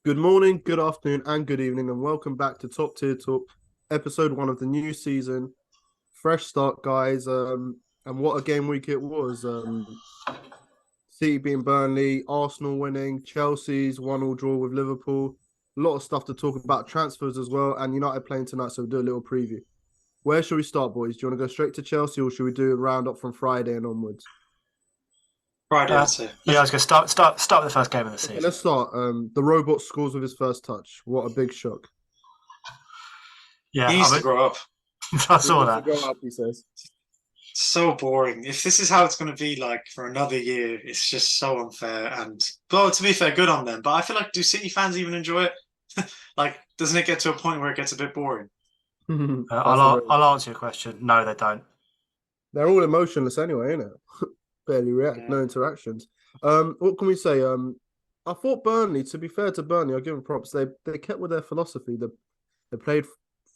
Good morning, good afternoon, and good evening, and welcome back to Top Tier Talk, episode one of the new season. Fresh start, guys. And what a game week it was. City beating Burnley, Arsenal winning, Chelsea's 1-1 draw with Liverpool. A lot of stuff to talk about, transfers as well, and United playing tonight, so we'll do a little preview. Where should we start, boys? Do you want to go straight to Chelsea, or should we do a roundup from Friday and onwards? Friday, I'd say. Yeah, I was going to start with the first game of the Okay, season. let's start. The robot scores with his first touch. What a big shock. Yeah, He needs to grow up. I saw He needs to that. go up, he says. So boring. If this is how it's going to be like for another year, it's just so unfair. And well, to be fair, good on them. But I feel like, do City fans even enjoy it? Like, doesn't it get to a point where it gets a bit boring? I'll answer your question. No, they don't. They're all emotionless anyway, innit? Barely react, Yeah. no interactions. What can we say? I thought Burnley, to be fair to Burnley, I'll give them props. They kept with their philosophy. They played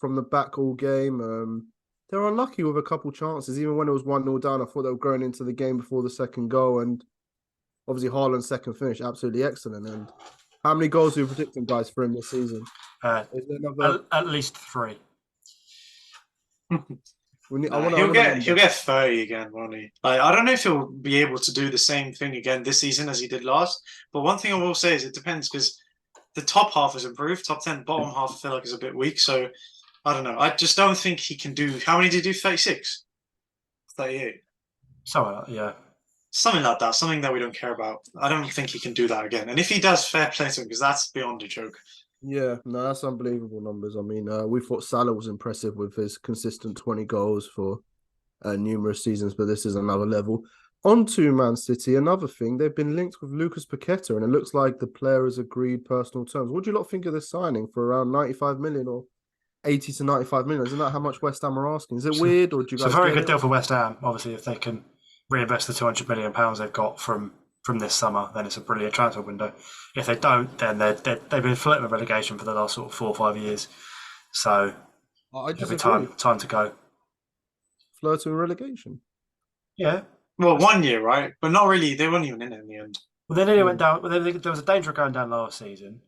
from the back all game. They're unlucky with a couple chances. Even when it was 1-0 down, I thought they were going into the game before the second goal. And obviously, Haaland's second finish, absolutely excellent. And how many goals are you predicting, guys, for him this season? Is there another? At least 3. He'll get 30 again, won't he? Like, I don't know if he'll be able to do the same thing again this season as he did last. But one thing I will say is it depends because the top half has improved. Top 10, bottom half, I feel like is a bit weak. So I don't know. I just don't think he can do. How many did he do? 36? 38? Yeah. Something like that. Something that we don't care about. I don't think he can do that again. And if he does, fair play to him because that's beyond a joke. Yeah, no, that's unbelievable numbers. I mean, we thought Salah was impressive with his consistent 20 goals for numerous seasons, but this is another level. On to Man City, another thing, they've been linked with Lucas Paqueta, and it looks like the player has agreed personal terms. What do you lot think of this signing for around 95 million or 80 to 95 million? Isn't that how much West Ham are asking? Is it weird, or do you It's a guys very get good it? deal for West Ham. Obviously, if they can reinvest the £200 million they've got from this summer, then it's a brilliant transfer window. If they don't, then they've been flirting with relegation for the last sort of 4 or 5 years. So I it'll be disagree. time to go. Flirting with relegation. Yeah. Well, 1 year, right? But not really. They weren't even in it in the end. Well, they nearly went down. Well, there was a danger of going down last season.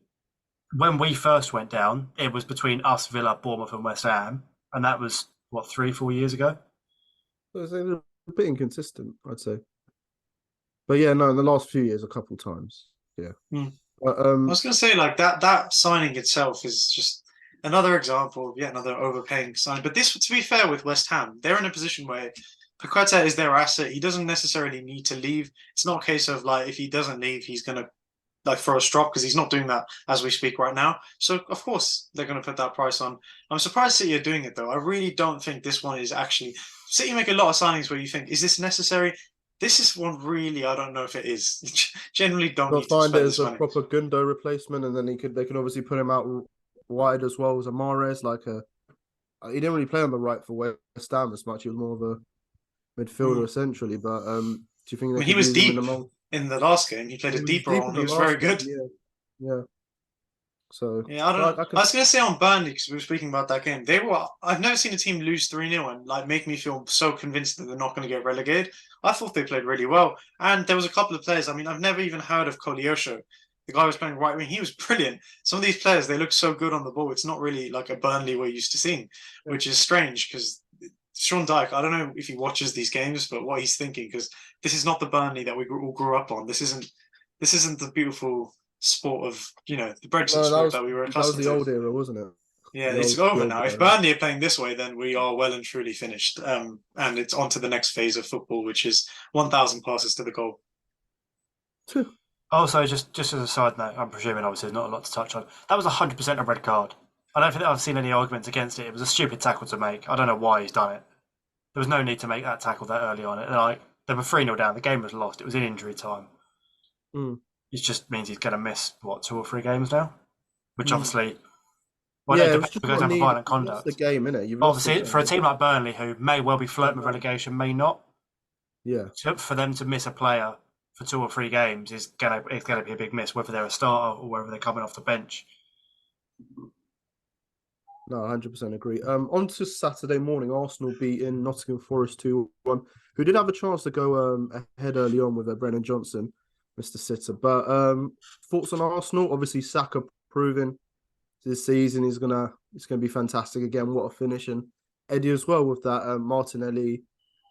When we first went down, it was between us, Villa, Bournemouth, and West Ham, and that was what 3-4 years ago. So they're a bit inconsistent, I'd say. But yeah, no, in the last few years, a couple times. Yeah. Hmm. But, I was going to say, like, that signing itself is just another example of yet another overpaying sign. But this, to be fair with West Ham, they're in a position where Paqueta is their asset. He doesn't necessarily need to leave. It's not a case of, like, if he doesn't leave, he's going to like throw a strop because he's not doing that as we speak right now. So of course they're going to put that price on. I'm surprised City are doing it though. I really don't think this one is actually. City make a lot of signings where you think, is this necessary? This is one really. I don't know if it is. Generally, don't they'll need to find it spend as this a money. proper Gundo replacement, and then they can obviously put him out wide as well as Amares. He didn't really play on the right for West Ham as much. He was more of a midfielder Mm. essentially. But do you think I they mean, he could was use him in the deep long? in the last game. He played He a was deeper deep role in and the he was very last game. good. Yeah. So Yeah, I don't know. I can. I was going to say on Burnley because we were speaking about that game. They were. I've never seen a team lose 3-0 and like make me feel so convinced that they're not going to get relegated. I thought they played really well, and there was a couple of players. I mean, I've never even heard of Koleosho. The guy who was playing right wing. He was brilliant. Some of these players they look so good on the ball. It's not really like a Burnley we're used to seeing, which is strange because Sean Dyche. I don't know if he watches these games, but what he's thinking because this is not the Burnley that we all grew up on. This isn't. This isn't the beautiful sport of the Brexit No, sport that we were that was accustomed the to. old era, wasn't it? Yeah, it's The over old now. If era. Burnley are playing this way, then we are well and truly finished. And it's on to the next phase of football, which is 1,000 passes to the goal. Also, just as a side note, I'm presuming obviously there's not a lot to touch on. That was 100% a red card. I don't think I've seen any arguments against it. It was a stupid tackle to make. I don't know why he's done it. There was no need to make that tackle that early on. Like they were 3-0 down. The game was lost. It was in injury time. Mm. It just means he's going to miss what 2 or 3 games now, which Mm. obviously, well, it Yeah, it was depends just if it goes not down for needed. violent You've lost the conduct. game, innit? You've lost the Obviously, for a game. team like Burnley, who may well be flirting with relegation, may not, Yeah. for them to miss a player for 2 or 3 games is gonna be a big miss, whether they're a starter or whether they're coming off the bench. No, 100% agree. On to Saturday morning, Arsenal beating Nottingham Forest 2-1, who did have a chance to go ahead early on with Brennan Johnson, Mr. Sitter. But thoughts on Arsenal? Obviously, Saka improving this season. He's gonna be fantastic again. What a finish, and Eddie as well with that Martinelli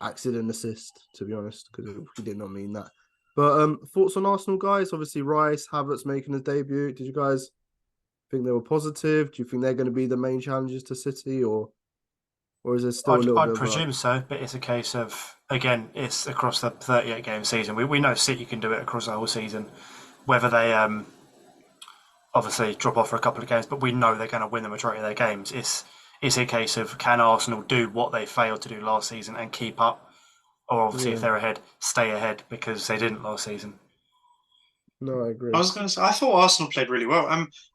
accident assist. To be honest, because he did not mean that. But thoughts on Arsenal, guys? Obviously, Rice, Havertz making his debut. Did you guys think they were positive? Do you think they're going to be the main challenges to City, or is there still a little bit I'd of presume so, but it's a case of, again, it's across the 38-game season. We know City can do it across the whole season. Whether they obviously drop off for a couple of games, but we know they're going to win the majority of their games. It's a case of, can Arsenal do what they failed to do last season and keep up? Or obviously, if they're ahead, stay ahead, because they didn't last season. No, I agree. I was going to say, I thought Arsenal played really well.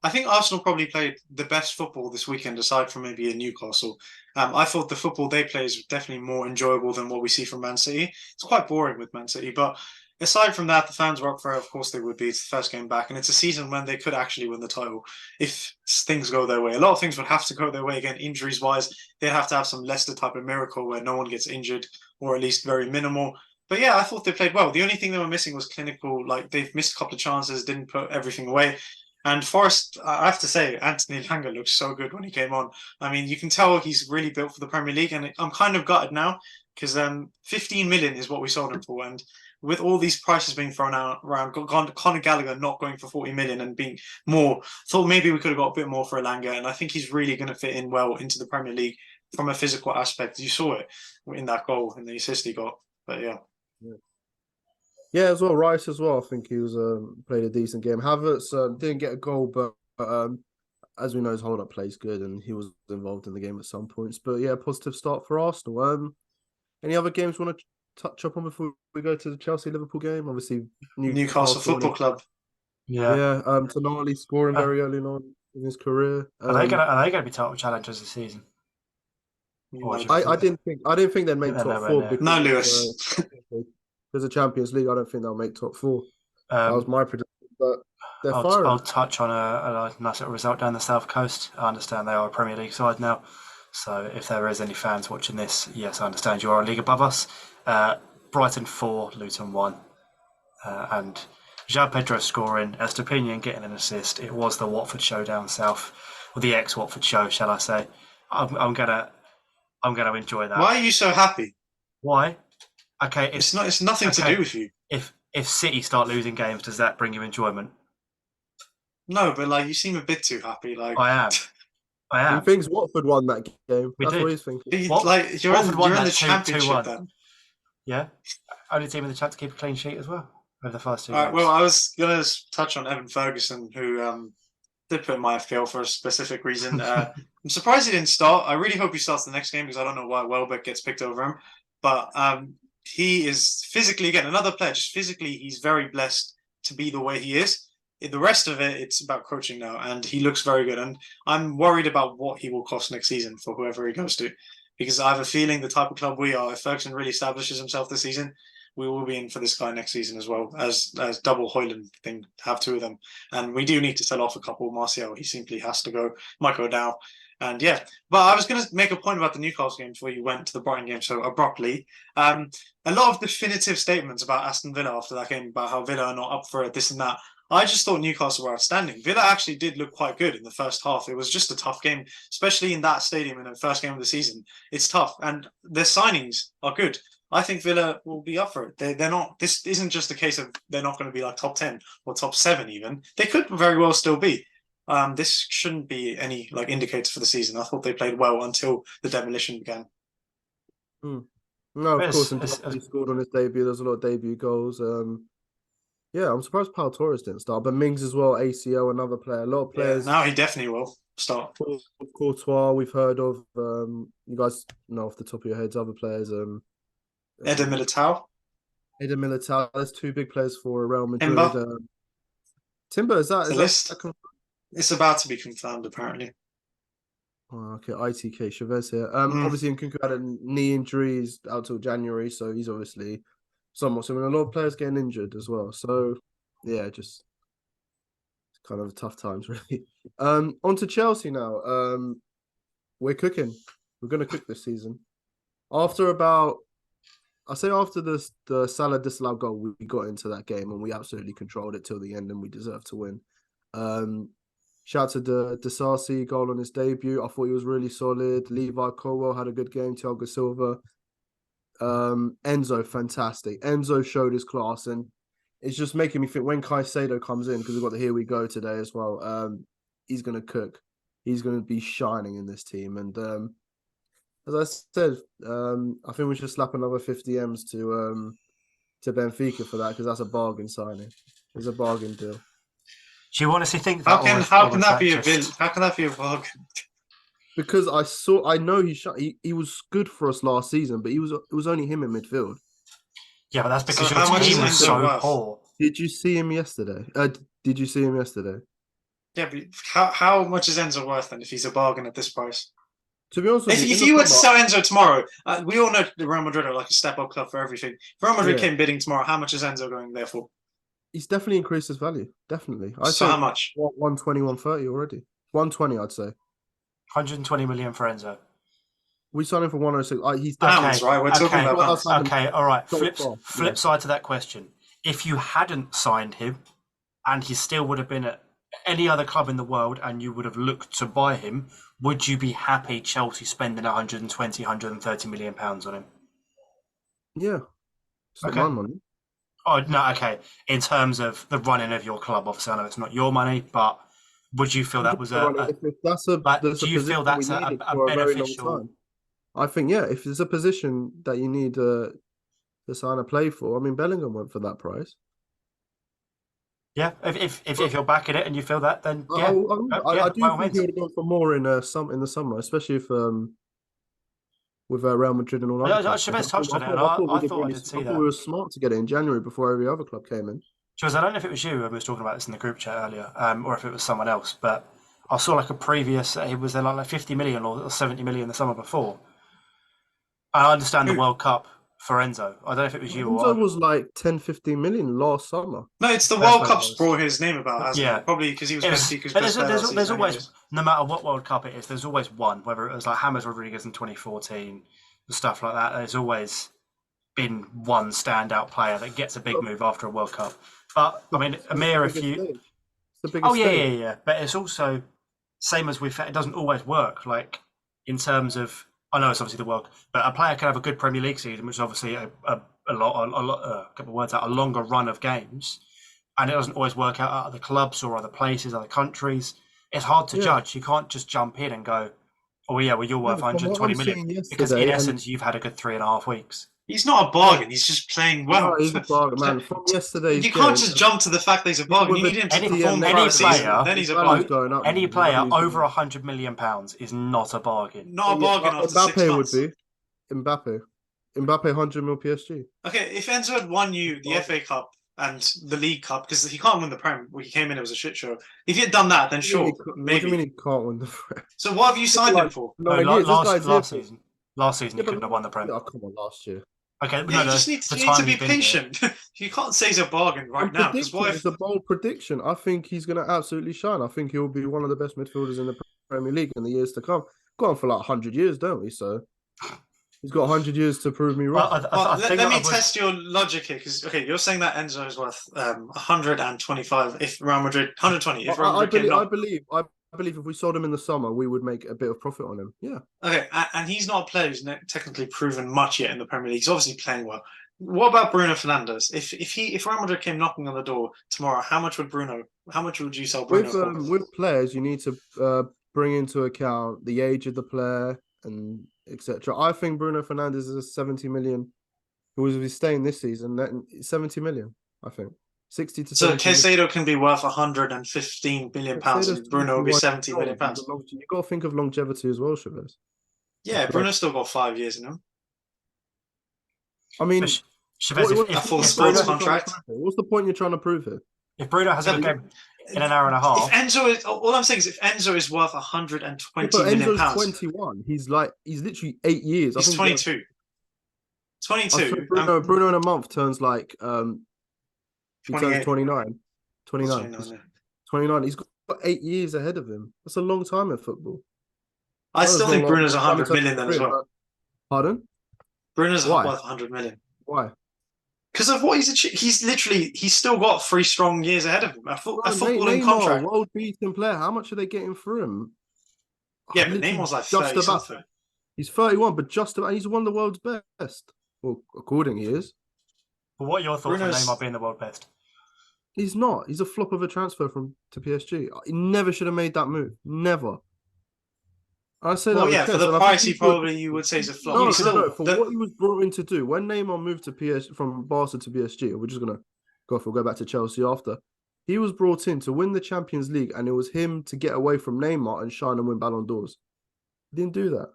I think Arsenal probably played the best football this weekend, aside from maybe a Newcastle. I thought the football they play is definitely more enjoyable than what we see from Man City. It's quite boring with Man City, but aside from that, the fans were up for it. Of course they would be. It's the first game back, and it's a season when they could actually win the title if things go their way. A lot of things would have to go their way again, injuries-wise. They'd have to have some Leicester type of miracle where no one gets injured, or at least very minimal. But yeah, I thought they played well. The only thing they were missing was clinical. Like, they've missed a couple of chances, didn't put everything away. And Forrest, I have to say, Anthony Elanga looked so good when he came on. I mean, you can tell he's really built for the Premier League, and I'm kind of gutted now because 15 million is what we sold him for. And with all these prices being thrown out around, Conor Gallagher not going for 40 million and being more, thought maybe we could have got a bit more for Elanga. And I think he's really going to fit in well into the Premier League from a physical aspect. You saw it in that goal and the assist he got. But yeah. Yeah, as well, Rice as well. I think he was played a decent game. Havertz didn't get a goal, but as we know, his hold-up plays good, and he was involved in the game at some points. But yeah, positive start for Arsenal. Any other games you want to touch up on before we go to the Chelsea-Liverpool game? Obviously, Newcastle Football Club. Yeah. Tonali scoring very early on in his career. Are they gonna be title challengers this season? I didn't think they'd make top four. Because, no, Lewis. Because of Champions League, I don't think they'll make top four. That was my prediction, but they're firing. I'll touch on a nice little result down the South Coast. I understand they are a Premier League side now, so if there is any fans watching this, yes, I understand you are a league above us. Brighton 4, Luton 1, and João Pedro scoring, Estepinian getting an assist. It was the Watford show down south, or the ex-Watford show, shall I say? I'm gonna enjoy that. Why are you so happy? Why? Okay, it's nothing to do with you. If City start losing games, does that bring you enjoyment? No, but you seem a bit too happy. I am. He thinks Watford won that game. That's what he's thinking. You're in the Championship then. Yeah, only team in the chat to keep a clean sheet as well over the first 2 games. Right, well, I was gonna touch on Evan Ferguson, who did put in my FPL for a specific reason. I'm surprised he didn't start. I really hope he starts the next game because I don't know why Welbeck gets picked over him, but he is physically, again, another player. Just physically, he's very blessed to be the way he is. The rest of it, it's about coaching now, and he looks very good. And I'm worried about what he will cost next season for whoever he goes to, because I have a feeling the type of club we are, if Ferguson really establishes himself this season, we will be in for this guy next season as well, as double Højlund thing, have 2 of them. And we do need to sell off a couple. Martial, he simply has to go. Might go now. And yeah, but I was going to make a point about the Newcastle game before you went to the Brighton game so abruptly. A lot of definitive statements about Aston Villa after that game, about how Villa are not up for it, this and that. I just thought Newcastle were outstanding. Villa actually did look quite good in the first half. It was just a tough game, especially in that stadium in the first game of the season. It's tough, and their signings are good. I think Villa will be up for it. They're not. This isn't just a case of they're not going to be like top 10 or top 7 even. They could very well still be. This shouldn't be any indicator for the season. I thought they played well until the demolition began. No, of course, and he scored on his debut. There's a lot of debut goals. Yeah, I'm surprised Pau Torres didn't start, but Mings as well, ACL, another player. A lot of players. Yeah, now he definitely will start. Courtois, we've heard of. You guys know off the top of your heads other players. Eder Militao. There's 2 big players for Real Madrid. Timber, is that it's about to be confirmed, apparently. Oh, okay, ITK Chavez here. Obviously, Nkunku had a knee injury. He's out till January, so he's obviously somewhat similar. A lot of players getting injured as well. So, yeah, just kind of tough times, really. On to Chelsea now. We're cooking. We're going to cook this season. After the Salah disallowed goal, we got into that game and we absolutely controlled it till the end and we deserved to win. Shout out to the Disasi goal on his debut. I thought he was really solid. Levi Colwell had a good game. Thiago Silva. Enzo, fantastic. Enzo showed his class, and it's just making me think when Caicedo comes in, because we've got the Here We Go today as well. He's going to cook. He's going to be shining in this team. And as I said, I think we should slap another 50 M's to Benfica for that, because that's a bargain signing. It's a bargain deal. Do you honestly think that? How can that be a bill? How can that be a bargain? Because I know he was good for us last season, but it was only him in midfield. Yeah, but that's because So your how much team is was Enzo so worth? poor. Did you see him yesterday? Yeah, but how much is Enzo worth then if he's a bargain at this price? To be honest with If you were to sell Enzo tomorrow, we all know the Real Madrid are like a step-up club for everything. If Real Madrid came bidding tomorrow, how much is Enzo going there for? He's definitely increased his value. Definitely. So how much? 120, 130 already. 120, I'd say. 120 million for Enzo. We signed him for 106. He's pounds, right? We're talking about pounds. Okay, all right. Flip side to that question. If you hadn't signed him and he still would have been at any other club in the world and you would have looked to buy him, would you be happy Chelsea spending 120, 130 million pounds on him? Yeah. It's not my money. Oh, no, okay. In terms of the running of your club, obviously, I know it's not your money, but would you feel that was do you feel that's a beneficial? I think, yeah, if there's a position that you need to sign a play for, I mean, Bellingham went for that price. Yeah, if you're backing it and you feel that, then yeah. I do think he would have gone for more in the summer, especially if with Real Madrid and all that. Chavez touched on it, and I thought I did see that. I thought we were smart to get it in January before every other club came in. Chavez, I don't know if it was you when we was talking about this in the group chat earlier, or if it was someone else, but I saw like a previous, it was there like 50 million or 70 million the summer before. I understand the World Cup for Enzo. I don't know if it was you or... Enzo was like 10, 15 million last summer. No, it's the World Cup's brought his name about, hasn't it? Probably because he was Benfica's best player. There's always, no matter what World Cup it is, there's always one, whether it was like James Rodriguez in 2014, stuff like that. There's always been one standout player that gets a big move after a World Cup. But, I mean, Amir, if you... Yeah. But it's also, same as we've... It doesn't always work, like, in terms of... I know it's obviously the World, but a player can have a good Premier League season, which is obviously a longer run of games, and it doesn't always work out at other clubs or other places, other countries. It's hard to judge. You can't just jump in and go, "Oh yeah, well you're worth 120 million," because in essence you've had a good 3.5 weeks. He's not a bargain. He's just playing well. No, he's a bargain, man. From yesterday's you can't just jump to the fact that he's a bargain. You need him to perform then he's a bargain. Any player over £100 million is not a bargain. Not a bargain after 6 months. Would be. Mbappe, 100 mil PSG. Okay, if Enzo had won you the FA Cup and the League Cup, because he can't win the Prem, when he came in it was a shit show. If he had done that, then sure, maybe. What do you mean he can't win the Prem? So what have you signed him for? Last season he couldn't have won the Prem. Oh, come on, last year. Okay, you just need to be patient. You can't say he's a bargain right now. It's a bold prediction. I think he's going to absolutely shine. I think he'll be one of the best midfielders in the Premier League in the years to come. Gone for like 100 years, don't we? So he's got 100 years to prove me right. Let me test your logic here, because you're saying that Enzo is worth 125 if Real Madrid 120. If Real Madrid I believe if we sold him in the summer, we would make a bit of profit on him. Yeah. Okay, and he's not a player who's technically proven much yet in the Premier League. He's obviously playing well. What about Bruno Fernandes? If Real Madrid came knocking on the door tomorrow, how much would you sell Bruno for? With players, you need to bring into account the age of the player and etc. I think Bruno Fernandes is 70 million. Who will be staying this season? 70 million, I think. 60 to 70. So Caicedo can be worth 115 million pounds, and Bruno will be 70 million pounds. You've got to think of longevity as well, Chavez. Yeah, Bruno's still got 5 years in him. I mean, Chavez, a full sports contract. What's the point you're trying to prove here? If Bruno has a good game in an hour and a half. All I'm saying is, if Enzo is worth 120 million pounds, Enzo's 21. He's literally 8 years. He's 22. 22. Bruno in a month turns like he turns 29. 29. He's got 8 years ahead of him. That's a long time in football. I still think Bruno's 100 million then as well. Pardon? Bruno's worth 100 million. Why? because of what he's achieved. He's still got 3 strong years ahead of him. A footballing Neymar, contract. world-beating player. How much are they getting through him? Yeah, but Literally Neymar's like just 30 about. something. He's 31, but just about. He's one of the world's best. Well, according he is. But what are your thoughts Bruno's- on Neymar being the world best? He's not. He's a flop of a transfer to PSG. He never should have made that move. Never. I say that. Well, with yeah, for chest, the and I price, think he probably you would say is a flop. No, He's still for what he was brought in to do. When Neymar moved to from Barca to PSG, we're just gonna go back to Chelsea after. He was brought in to win the Champions League, and it was him to get away from Neymar and shine and win Ballon d'Ors. He didn't do that.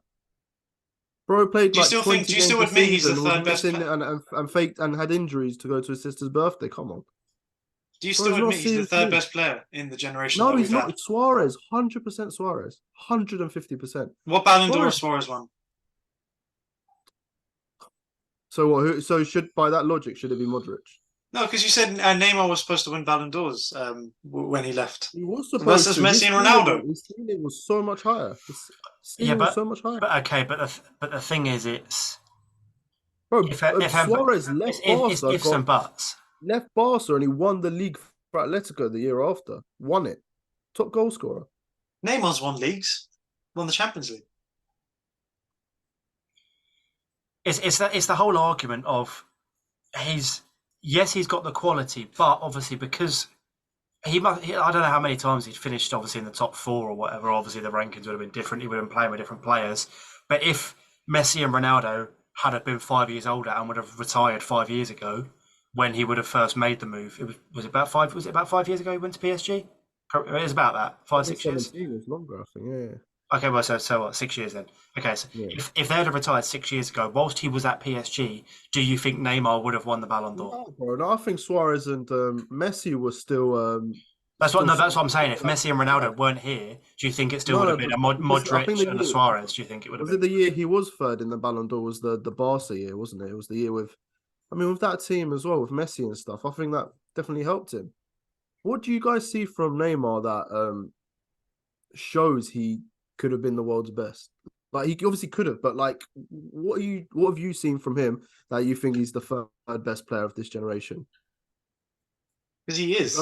Bro played Do you like still 20 think? Do you still games a admit he's the season, was third best? missing and faked and had injuries to go to his sister's birthday. Come on. Do you Bro, still it's not admit he's the serious third move. best player in the generation No, that he's we've not. had? Suarez, 100% Suarez, 150%. What Ballon d'Or Suarez. Suarez won? So what? So should by that logic, should it be Modric? No, because you said Neymar was supposed to win Ballon d'Ors when he left. He was supposed Versus to. Messi and Ronaldo. His ceiling was so much higher. His Yeah, ceiling was so much higher. But okay, but the thing is, it's Bro, if Suarez left Barca, ifs and buts. left Barca, and he won the league for Atletico the year after. Won it. Top goal scorer. Neymar's won leagues, won the Champions League. It's the whole argument of he's got the quality, but obviously because I don't know how many times he'd finished obviously in the top 4 or whatever. Obviously the rankings would have been different. He would have been playing with different players. But if Messi and Ronaldo had have been 5 years older and would have retired 5 years ago, when he would have first made the move, was it about 5 years ago he went to PSG? It was about that 5-6 years. It was longer, I think. Yeah. Okay, well, so what? 6 years then. Okay, so Yeah. if they'd have retired 6 years ago, whilst he was at PSG, do you think Neymar would have won the Ballon d'Or? No, bro. No, I think Suarez and Messi were still. That's what I'm saying. If Messi and Ronaldo weren't here, do you think it still would have been a Modric and a Suarez? Do you think it would have been? Was it the year he was third in the Ballon d'Or? Was the Barca year, wasn't it? It was the year with that team as well, with Messi and stuff. I think that definitely helped him. What do you guys see from Neymar that shows he could have been the world's best? Like, he obviously could have, but like, what have you seen from him that you think he's the third best player of this generation? Because he is.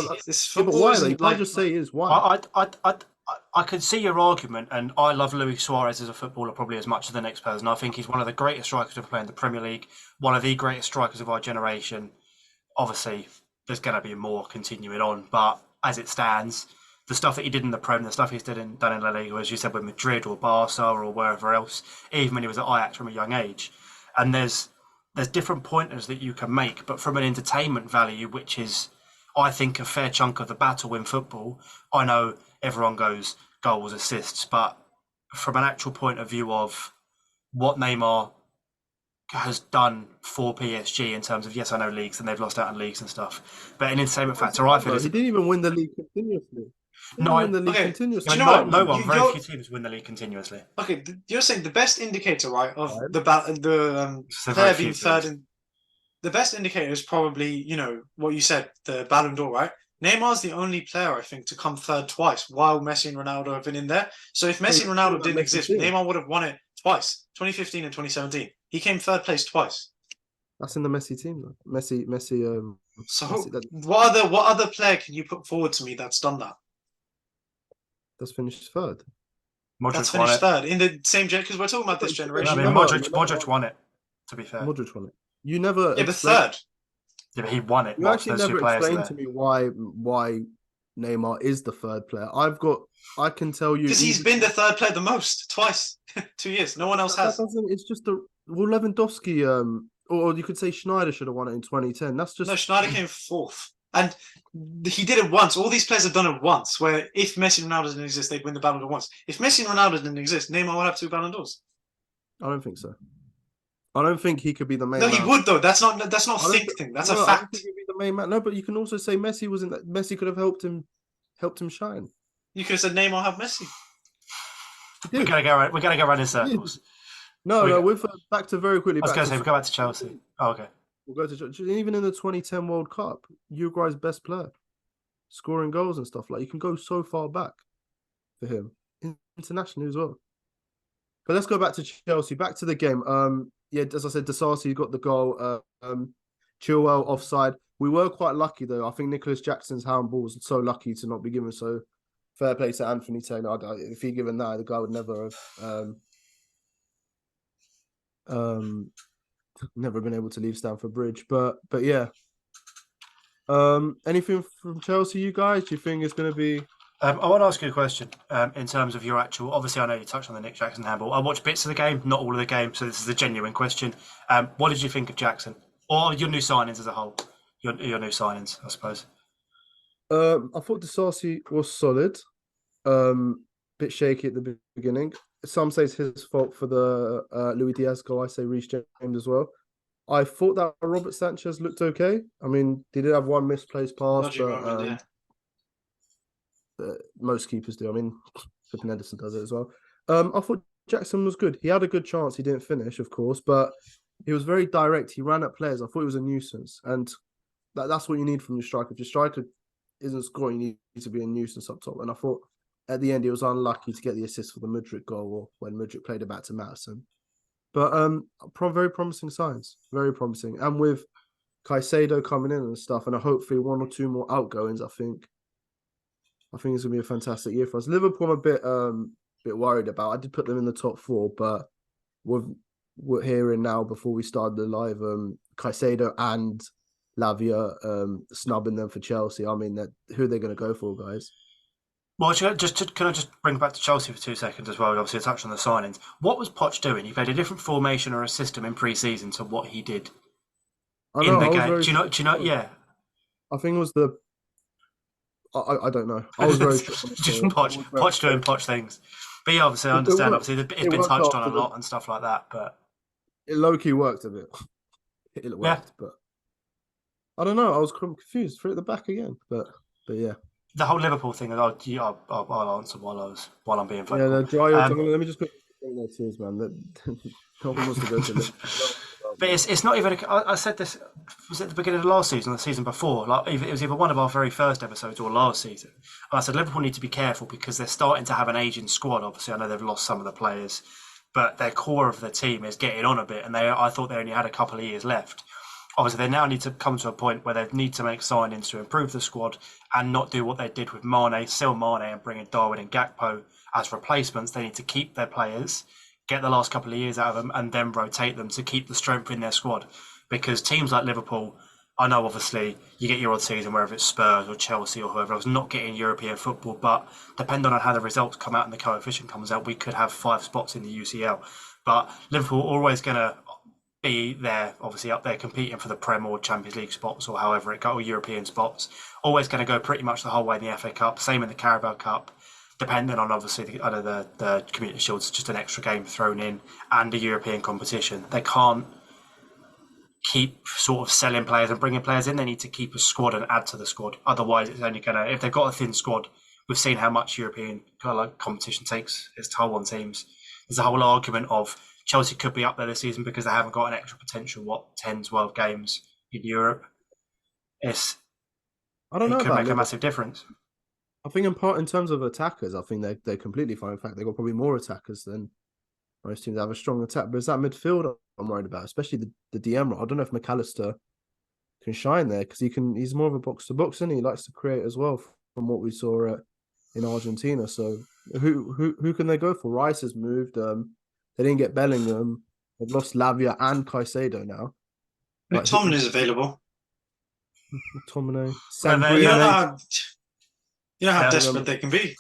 But why though? You can't just say he is. Why? I could see your argument, and I love Luis Suarez as a footballer probably as much as the next person. I think he's one of the greatest strikers to play in the Premier League, one of the greatest strikers of our generation. Obviously, there's going to be more continuing on, but as it stands, the stuff that he did in the Prem, the stuff he's done in La Liga, as you said, with Madrid or Barca or wherever else, even when he was at Ajax from a young age. And there's different pointers that you can make, but from an entertainment value, which is, I think, a fair chunk of the battle in football. I know everyone goes goals, assists, but from an actual point of view of what Neymar has done for PSG in terms of, yes, I know leagues and they've lost out on leagues and stuff, but an entertainment factor, I feel, he didn't even win the league continuously. Continuously. No one. Very few teams win the league continuously. Okay, you're saying the best indicator, right, of the So player very few being third teams. in the best indicator is probably, what you said, the Ballon d'Or, right? Neymar's the only player, I think, to come third twice while Messi and Ronaldo have been in there. So if Messi and Ronaldo didn't exist, Neymar would have won it twice, 2015 and 2017. He came third place twice. That's in the Messi team, though. Messi. So Messi, what other player can you put forward to me that's done that? That's finished third. That's Modric won finished it. third in the same because we're talking about this I generation. mean, Modric won it, to be fair. Modric won it. You never. Yeah, but third. Yeah, but he won it. You actually never explained to me why Neymar is the third player. I can tell you Because he's been the third player the most, twice, 2 years. No one else has. It's just Lewandowski, or you could say Schneider should have won it in 2010. That's just No, Schneider came fourth. And he did it once. All these players have done it once, where if Messi and Ronaldo didn't exist, they'd win the Ballon d'Or once. If Messi and Ronaldo didn't exist, Neymar would have 2 Ballon d'Ors. I don't think so. I don't think he could be the main No, man. he would though. That's not a think thing. That's a fact. I don't think he'd be the main man. No, but you can also say Messi was in that. Messi could have helped him shine. You could have said Neymar have Messi. We're gonna go around in circles. No, we're back to very quickly. I was going to say, we'll go back to Chelsea. Oh, okay. We'll go to even in the 2010 World Cup, Uruguay's best player, scoring goals and stuff. Like, you can go so far back for him internationally as well. But let's go back to Chelsea. Back to the game. Yeah, as I said, Disasi got the goal. Chilwell offside. We were quite lucky though. I think Nicholas Jackson's handball was so lucky to not be given. So fair play to Anthony Taylor. If he'd given that, the guy would never have never been able to leave Stamford Bridge. But yeah. Anything from Chelsea, you guys? Do you think it's going to be? I want to ask you a question in terms of your actual. Obviously, I know you touched on the Nick Jackson handball. I watched bits of the game, not all of the game, so this is a genuine question. What did you think of Jackson or your new signings as a whole? Your new signings, I suppose. I thought Disasi was solid. Bit shaky at the beginning. Some say it's his fault for the Luis Diaz goal. I say Reece James as well. I thought that Robert Sanchez looked okay. I mean, he did have one misplaced pass, but most keepers do. I mean, Flippin' Edison does it as well. I thought Jackson was good. He had a good chance. He didn't finish, of course, but he was very direct. He ran at players. I thought he was a nuisance, and that's what you need from your striker. If your striker isn't scoring, you need to be a nuisance up top. And I thought at the end he was unlucky to get the assist for the Mudryk goal, or when Mudryk played it back to Maddison. But very promising signs, very promising. And with Caicedo coming in and stuff, and hopefully one or two more outgoings, I think it's gonna be a fantastic year for us. Liverpool, I'm a bit worried about. I did put them in the top 4, but we're hearing now before we started the live, Caicedo and Lavia snubbing them for Chelsea. I mean, who are they going to go for, guys? Well, can I just bring back to Chelsea for 2 seconds as well? Obviously, I touched on the signings. What was Poch doing? He played a different formation or a system in pre-season to what he did in the game. Do you know? Yeah. I think it was the. I don't know. I was very just Poch doing Poch things. But yeah, obviously, I understand. Obviously, it's been touched on a lot and stuff like that. But it low-key worked a bit. It worked, but I don't know. I was confused. Threw it at the back again, but yeah. The whole Liverpool thing, I'll answer while I'm being vocal. Yeah, dry your tongue. Let me just put their tears, man. No one wants to go to Liverpool. But it's not even. I said this was at the beginning of last season, or the season before. Like it was either one of our very first episodes or last season. And I said Liverpool need to be careful because they're starting to have an aging squad. Obviously, I know they've lost some of the players, but their core of the team is getting on a bit, and I thought they only had a couple of years left. Obviously, they now need to come to a point where they need to make signings to improve the squad and not do what they did with Mane, sell Mane and bring in Darwin and Gakpo as replacements. They need to keep their players, get the last couple of years out of them, and then rotate them to keep the strength in their squad. Because teams like Liverpool, I know obviously you get your odd season, whether it's Spurs or Chelsea or whoever else, not getting European football, but depending on how the results come out and the coefficient comes out, we could have 5 spots in the UCL. But Liverpool are always going to be there, obviously up there competing for the Prem or Champions League spots or however it goes, or European spots. Always going to go pretty much the whole way in the FA Cup, same in the Carabao Cup, depending on obviously the Community Shield's just an extra game thrown in and a European competition. They can't keep sort of selling players and bringing players in. They need to keep a squad and add to the squad. Otherwise, it's only going to, if they've got a thin squad, we've seen how much European competition takes its toll on teams. There's a whole argument of Chelsea could be up there this season because they haven't got an extra potential, 10, 12 games in Europe. I don't know. It could make a massive difference. I think in terms of attackers, I think they're completely fine. In fact, they've got probably more attackers than most teams have a strong attack. But it's that midfield I'm worried about, especially the DM role. I don't know if McAllister can shine there because he's more of a box-to-box and he likes to create as well from what we saw in Argentina. So who can they go for? Rice has moved. They didn't get Bellingham. They've lost Lavia and Caicedo now. McTominay is available. McTominay. You know how desperate they can be.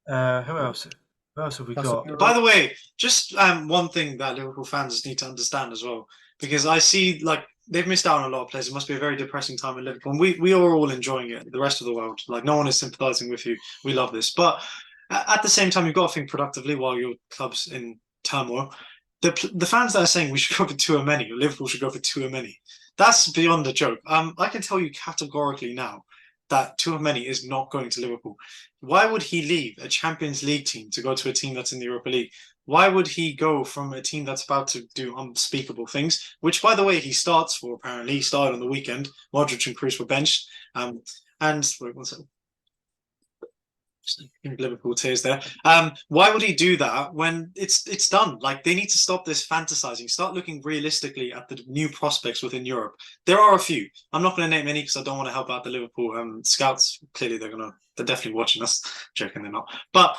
Who else? Who else have we got? By the way, just one thing that Liverpool fans need to understand as well, because I see they've missed out on a lot of players. It must be a very depressing time in Liverpool. And we are all enjoying it. The rest of the world, no one is sympathising with you. We love this, but at the same time, you've got to think productively while your club's in turmoil. The fans that are saying we should go for Tchouaméni or Liverpool should go for Tchouaméni, that's beyond a joke. I can tell you categorically now that Tchouaméni is not going to Liverpool. Why would he leave a Champions League team to go to a team that's in the Europa League? Why would he go from a team that's about to do unspeakable things, which, by the way, he starts for, apparently. He started on the weekend. Modric and Kroos were benched. Wait, one second. Liverpool tears there. Why would he do that when it's done? Like, they need to stop this fantasizing. Start looking realistically at the new prospects within Europe. There are a few. I'm not going to name any because I don't want to help out the Liverpool scouts. Clearly, they're definitely watching us. Joking, they're not. But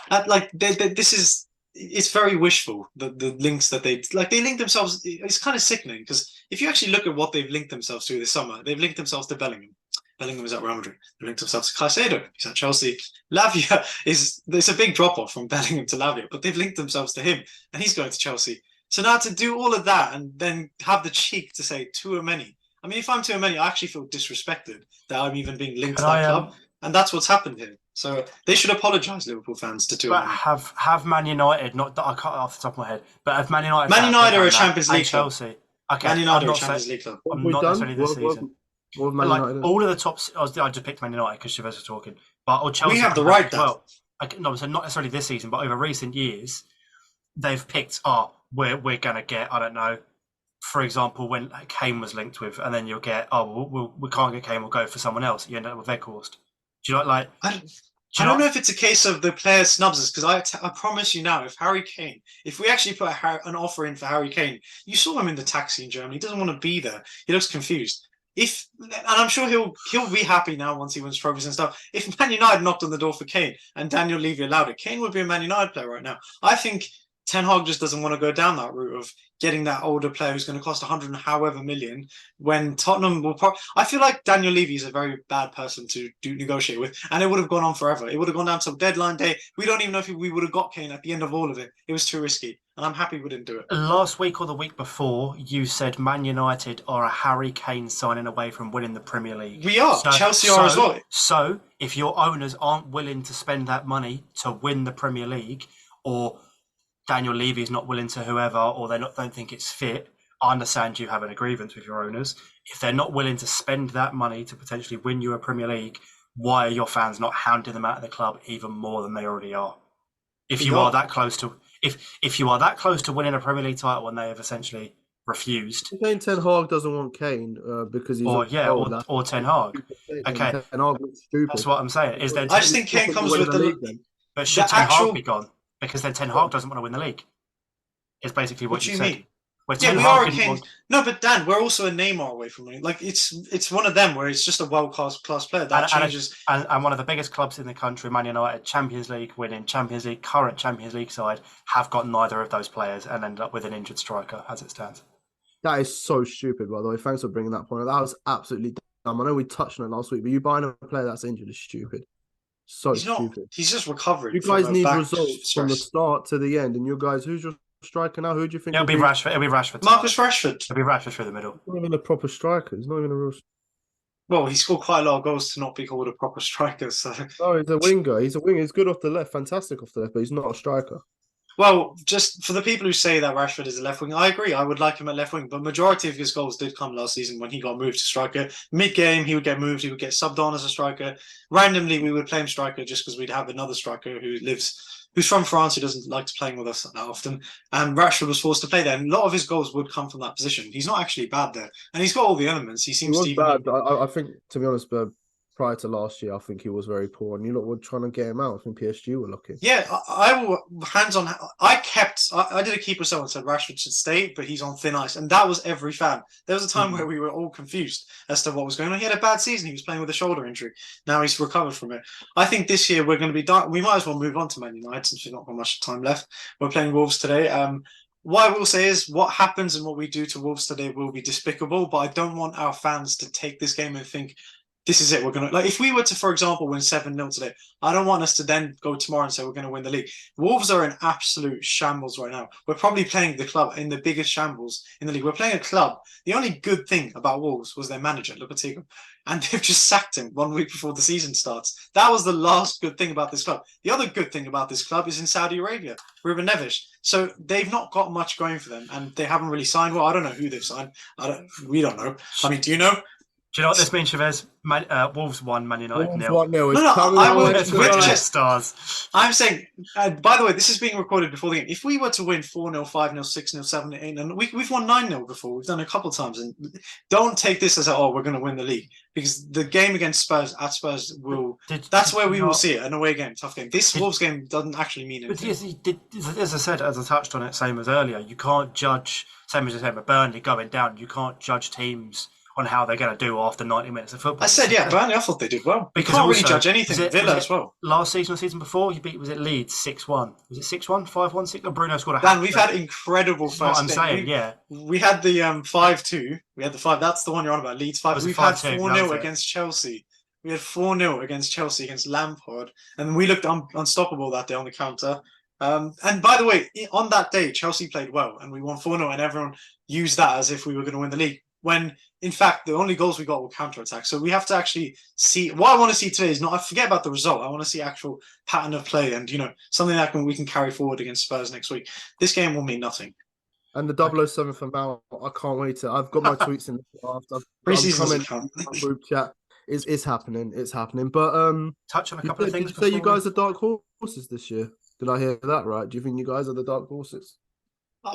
this is. It's very wishful. The links that they link themselves. It's kind of sickening because if you actually look at what they've linked themselves to this summer, they've linked themselves to Bellingham. Bellingham is at Real Madrid. They linked themselves to Caicedo. He's at Chelsea. Lavia there's a big drop off from Bellingham to Lavia, but they've linked themselves to him, and he's going to Chelsea. So now to do all of that and then have the cheek to say Tchouaméni. I mean, if I'm Tchouaméni, I actually feel disrespected that I'm even being linked to that club, and that's what's happened here. So they should apologise, Liverpool fans, to Tchouaméni. But have Man United, not that I can't off the top of my head, but have Man United? Man United are a Champions League club. Chelsea. Okay, Man United are a Champions League club. I'm not necessarily this season. What Man United? All of the top, I just picked Man United because Chavez was talking. But Chelsea, we have the right. Well, no, so not necessarily this season, but over recent years, they've picked. We're going to get. I don't know. For example, when Kane was linked with, and then you'll get. We can't get Kane. We'll go for someone else. You end up with Weghorst. Do you like? I don't know if it's a case of the player snubs us, because I promise you now, if Harry Kane, if we actually put an offer in for Harry Kane, you saw him in the taxi in Germany. He doesn't want to be there. He looks confused. And I'm sure he'll be happy now once he wins trophies and stuff. If Man United knocked on the door for Kane and Daniel Levy allowed it, Kane would be a Man United player right now. I think Ten Hag just doesn't want to go down that route of getting that older player who's going to cost 100 and however million when Tottenham will I feel like Daniel Levy is a very bad person to negotiate with, and it would have gone on forever. It would have gone down till deadline day. We don't even know if we would have got Kane at the end of all of it. It was too risky, and I'm happy we didn't do it. Last week or the week before, you said Man United are a Harry Kane signing away from winning the Premier League. We are. Chelsea are as well. So if your owners aren't willing to spend that money to win the Premier League, or Daniel Levy is not willing to whoever, or they don't think it's fit, I understand you having a grievance with your owners. If they're not willing to spend that money to potentially win you a Premier League, why are your fans not hounding them out of the club even more than they already are? If you are that close to, if you are that close to winning a Premier League title and they have essentially refused. Ten Hag doesn't want Kane because he's or Ten Hag. Okay, Ten Hag looks stupid. That's what I'm saying. Is there? I just think Kane comes with the league. But should Ten Hag be gone? Because then Ten Hag doesn't want to win the league. It's basically what you said. Mean? Yeah, we are a Kane. No, but Dan, we're also a Neymar away from winning. Like it's one of them where it's just a world-class player that changes. And one of the biggest clubs in the country, Man United, Champions League winning, Champions League current Champions League side, have got neither of those players and ended up with an injured striker as it stands. That is so stupid, by the way. Thanks for bringing that point up. That was absolutely dumb. I know we touched on it last week, but you buying a player that's injured is stupid. Stupid. He's just recovering. You guys need results from the start to the end, and you guys, who's your striker now? Who do you think? It'll be Rashford. It'll be Rashford. Marcus Rashford. It'll be Rashford through the middle. He's not even a proper striker. He's not even a real. Well, he scored quite a lot of goals to not be called a proper striker. So. Oh, he's a winger. He's good off the left, fantastic off the left, but he's not a striker. Well, just for the people who say that Rashford is a left wing, I agree. I would like him at left wing, but majority of his goals did come last season when he got moved to striker. Mid-game, he would get moved. He would get subbed on as a striker. Randomly, we would play him striker just because we'd have another striker who's from France, who doesn't like to playing with us that often. And Rashford was forced to play there. And a lot of his goals would come from that position. He's not actually bad there. And he's got all the elements. He seems he was bad. I think, to be honest, prior to last year, I think he was very poor, and you lot were trying to get him out. I think PSG were looking. Yeah, I will hands on. I did a keeper sell and said Rashford should stay, but he's on thin ice, and that was every fan. There was a time where we were all confused as to what was going on. He had a bad season. He was playing with a shoulder injury. Now he's recovered from it. I think this year we're going to be done. We might as well move on to Man United since we've not got much time left. We're playing Wolves today. What I will say is what happens and what we do to Wolves today will be despicable, but I don't want our fans to take this game and think, this is it. We're going to, if we were to, for example, win 7-0 today, I don't want us to then go tomorrow and say we're going to win the league. Wolves are in absolute shambles right now. We're probably playing the club in the biggest shambles in the league. We're playing a club. The only good thing about Wolves was their manager, Lopetegui, and they've just sacked him 1 week before the season starts. That was the last good thing about this club. The other good thing about this club is in Saudi Arabia, Ruben Neves. So they've not got much going for them, and they haven't really signed. Well, I don't know who they've signed. We don't know. I mean, do you know? Do you know what this means, Chavez? Wolves won, Man United Wolves 0. 1-0. No, It's no, coming I on would- next with tonight. just- stars. I'm saying, by the way, this is being recorded before the game. If we were to win 4-0, 5-0, 6-0, 7-8, and we've won 9-0 before, we've done it a couple of times, and don't take this as we're going to win the league, because the game against Spurs at Spurs that's where we will see it, an away game, tough game. This Wolves game doesn't actually mean But anything. as I said, as I touched on it, same as earlier, you can't judge, same as I said with Burnley going down, you can't judge teams on how they're going to do after 90 minutes of football. I said, Burnley, I thought they did well. We Because can't really also, judge anything. Villa as well. Last season or season before, you beat, was it Leeds 6-1? Was it 6-1, 5-1, 6? Bruno scored a hat. Dan, we've had incredible first That's what I'm game. saying, yeah. We had the 5-2. We had the 5. That's the one you're on about. Leeds 5. Was it We've had 5-2? 4-0 against Chelsea. We had 4-0 against Chelsea, against Lampard. And we looked unstoppable that day on the counter. And by the way, on that day, Chelsea played well. And we won 4-0. And everyone used that as if we were going to win the league. When, in fact, the only goals we got were counter-attacks. So we have to actually see... What I want to see today is not... I forget about the result. I want to see actual pattern of play and, something that we can carry forward against Spurs next week. This game will mean nothing. And the 007 for Mal, I can't wait to... I've got my tweets in the draft. Pre-season account. Group chat. It's happening. It's happening. But touch on a couple of things. Did you say you guys are dark horses this year? Did I hear that right? Do you think you guys are the dark horses?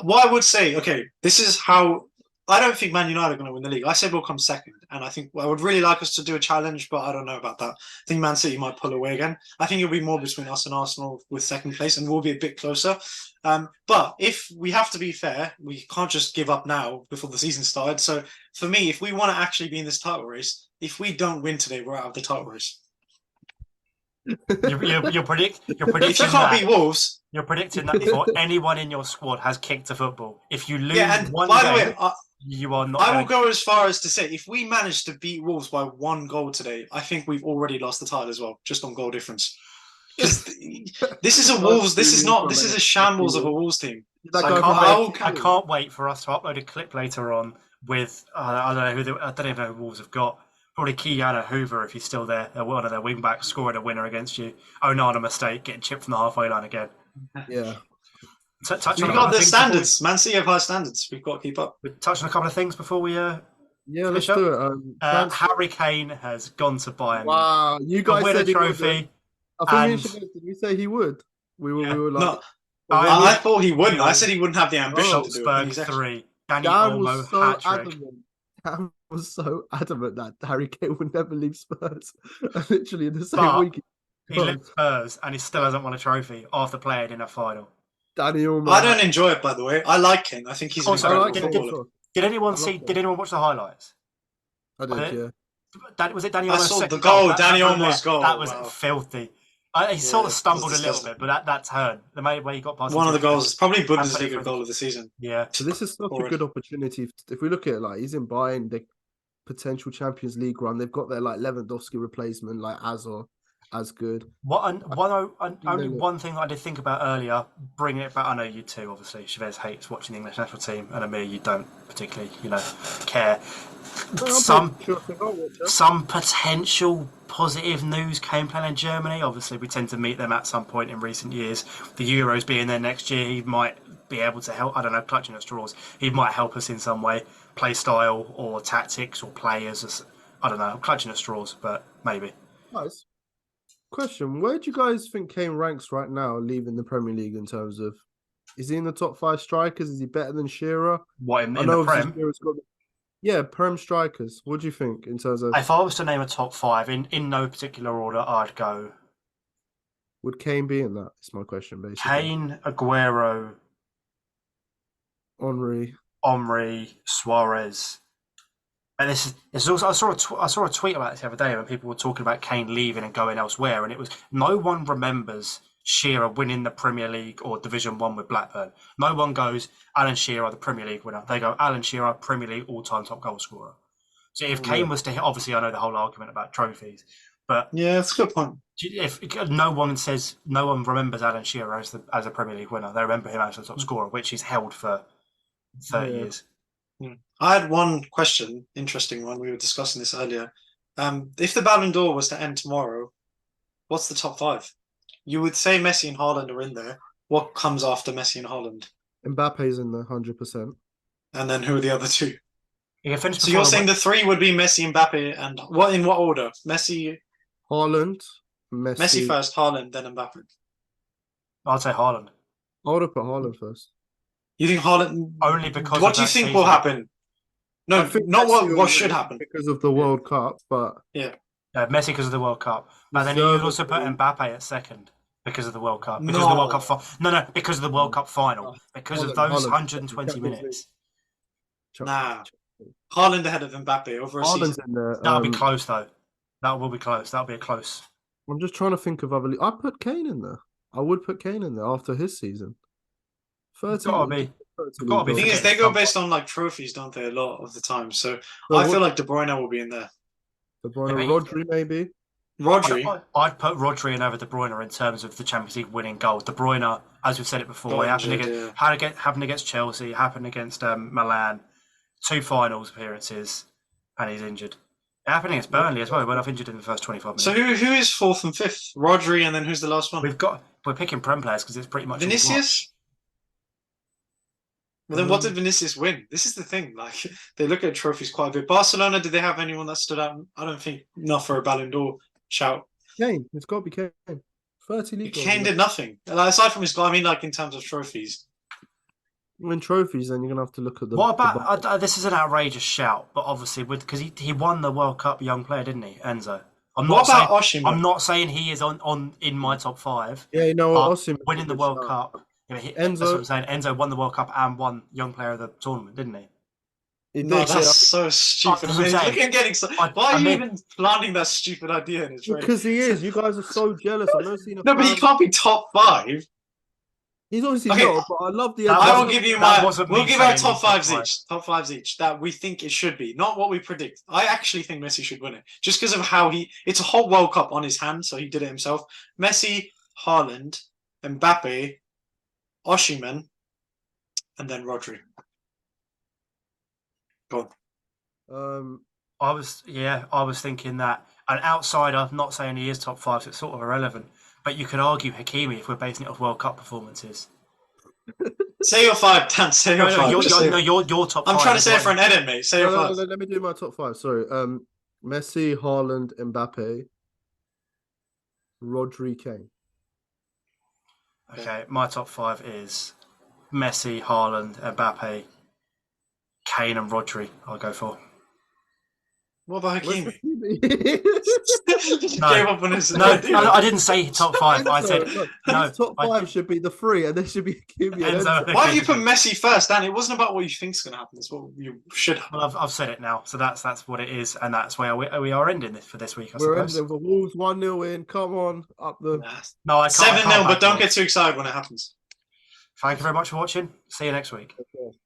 What I would say, okay, this is how... I don't think Man United are going to win the league. I said we'll come second, and I think I would really like us to do a challenge, but I don't know about that. I think Man City might pull away again. I think it'll be more between us and Arsenal with second place, and we'll be a bit closer. But if we have to be fair, we can't just give up now before the season started. So for me, if we want to actually be in this title race, if we don't win today, we're out of the title race. You're predicting if you can't beat Wolves, you're predicting that before anyone in your squad has kicked a football. If you lose and one by game, the way, you are not. I will go as far as to say, if we manage to beat Wolves by 1 goal today, I think we've already lost the title as well, just on goal difference. Because this is a Wolves. This is a shambles of a Wolves team. I can't wait for us to upload a clip later on with I don't even know who Wolves have got. Probably Keanu Hoover, if he's still there, one of their wing backs scoring a winner against you. Onana mistake, getting chipped from the halfway line again. Yeah. We've got the standards. Man City have high standards. We've got to keep up. Touch on a couple of things before we let's do it. Harry Kane has gone to Bayern. Wow, you guys win said a trophy. I think did we say he would? We were like, no, I thought he wouldn't. I said he wouldn't have the ambition to do it. Salzburg 3. Danny Dan Olmo was so hat-trick. adamant. Dan was so adamant that Harry Kane would never leave Spurs. Literally in the same week. He left Spurs and he still hasn't won a trophy after playing in a final. Danny Olmo. I don't enjoy it, by the way. I like Kane. I think he's an incredible footballer. Did anyone watch the highlights? I did, yeah. Was it Danny Olmo's I saw second the goal, goal? Danny Olmo's goal. That was filthy. He sort of stumbled a little bit, but that turn, the way he got past one of the goals, probably Bundesliga goal of the season. Yeah. So this is such a good opportunity. If we look at it, like he's in Bayern, the potential Champions League run. They've got their like Lewandowski replacement, like Azor, as good. Only one thing I did think about earlier, bringing it back. I know you two, obviously. Chavez hates watching the English national team, and Amir, you don't particularly, care. Some potential positive news came playing in Germany. Obviously, we tend to meet them at some point in recent years. The Euros being there next year, he might be able to help. I don't know, clutching at straws. He might help us in some way, play style or tactics or players. I don't know. I'm clutching at straws, but maybe. Nice. Question: where do you guys think Kane ranks right now, leaving the Premier League in terms of? Is he in the top 5 strikers? Is he better than Shearer? What in the Prem? Prem strikers. What do you think in terms of? If I was to name a top 5 in no particular order, I'd go. Would Kane be in that? That's my question, basically. Kane, Aguero, Henry, Suarez. And this is also I saw a tweet about this the other day when people were talking about Kane leaving and going elsewhere, and it was no one remembers Shearer winning the Premier League or Division 1 with Blackburn. No one goes Alan Shearer, the Premier League winner. They go Alan Shearer, Premier League all-time top goal scorer. So if Kane was to hit, obviously I know the whole argument about trophies, but yeah, that's a good point. If no one remembers Alan Shearer as a Premier League winner, they remember him as a top scorer, which he's held for 30 years. I had one question, interesting one. We were discussing this earlier. If the Ballon d'Or was to end tomorrow, what's the top 5? You would say Messi and Haaland are in there. What comes after Messi and Haaland? Mbappe's in there 100%. And then who are the other 2? He can finish. So you're saying the three would be Messi, Mbappe, and what in what order? Messi, Haaland, Messi first, Haaland, then Mbappe. I'd say Haaland. I would have put Haaland first. You think Haaland? Only because What of do you that think season. will happen? No, I think not Messi what should happen. because of the World Cup, but Yeah, Messi because of the World Cup. And then you'd also put Mbappe at second because of the World Cup. Because of the World Cup. No, because of the World Cup final. Because of those 120 minutes. Nah. Haaland ahead of Mbappe over a Haaland's season. in there. That'll be close, though. That will be close. That'll be a close. I'm just trying to think of other. I put Kane in there. I would put Kane in there after his season. 30. Gotta be. The thing is, they go based on like trophies, don't they? A lot of the time. So I feel like De Bruyne will be in there. De Bruyne, Rodri, maybe. Rodri. I'd put Rodri in over De Bruyne in terms of the Champions League winning goal. De Bruyne, as we've said it before, happened against Chelsea, happened against Milan, 2 finals appearances, and he's injured. It happened against Burnley as well. He went off injured in the first 25 minutes. So who is 4th and 5th? Rodri, and then who's the last one? We're picking Prem players because it's pretty much Vinicius. Well, then what did Vinicius win? This is the thing. Like they look at trophies quite a bit. Barcelona, did they have anyone that stood out? I don't think not for a Ballon d'Or shout. Kane, it's got to be Kane. 30 league. Kane did nothing. Like, aside from his goal, I mean, like in terms of trophies. Win trophies, then you're gonna have to look at the. What about this? Is an outrageous shout, but obviously because he won the World Cup Young Player, didn't he, Enzo? I'm not saying he is on in my top 5. Yeah, you know, Osimhen winning the World Cup. That's what I'm saying. Enzo won the World Cup and won Young Player of the tournament, didn't he? No, that's so stupid. Look at him getting so. Why are you even planting that stupid idea in his brain? Because he is. You guys are so jealous. I've never seen a. No, but he can't be top 5. He's obviously not, but I love the. I will give you my. We'll give our top 5s each. Top 5s each that we think it should be, not what we predict. I actually think Messi should win it, just because of how it's a whole World Cup on his hands, so he did it himself. Messi, Haaland, Mbappe, Osimhen, and then Rodri. Go on. I was thinking that an outsider, not saying he is top 5, so it's sort of irrelevant. But you could argue Hakimi if we're basing it off World Cup performances. Say your 5, Dan. Say your 5. Your top 5. I'm trying to say it for an edit, mate. Say your 5. Let me do my top 5. Sorry. Messi, Haaland, Mbappe, Rodri, Kane. Okay, my top 5 is Messi, Haaland, Mbappe, Kane, and Rodri. I'll go for. What about Hakimi? I didn't say top 5. I said top 5 should be the 3, and there should be Hakimi. Why have you put Messi first, Dan? It wasn't about what you think is going to happen. It's what you should have. Well, I've said it now, so that's what it is, and that's where we are ending this for this week. We're ending the Wolves 1-0 in. Come on, up the. No, I can't. 7-0, but don't get too excited when it happens. Thank you very much for watching. See you next week. Okay.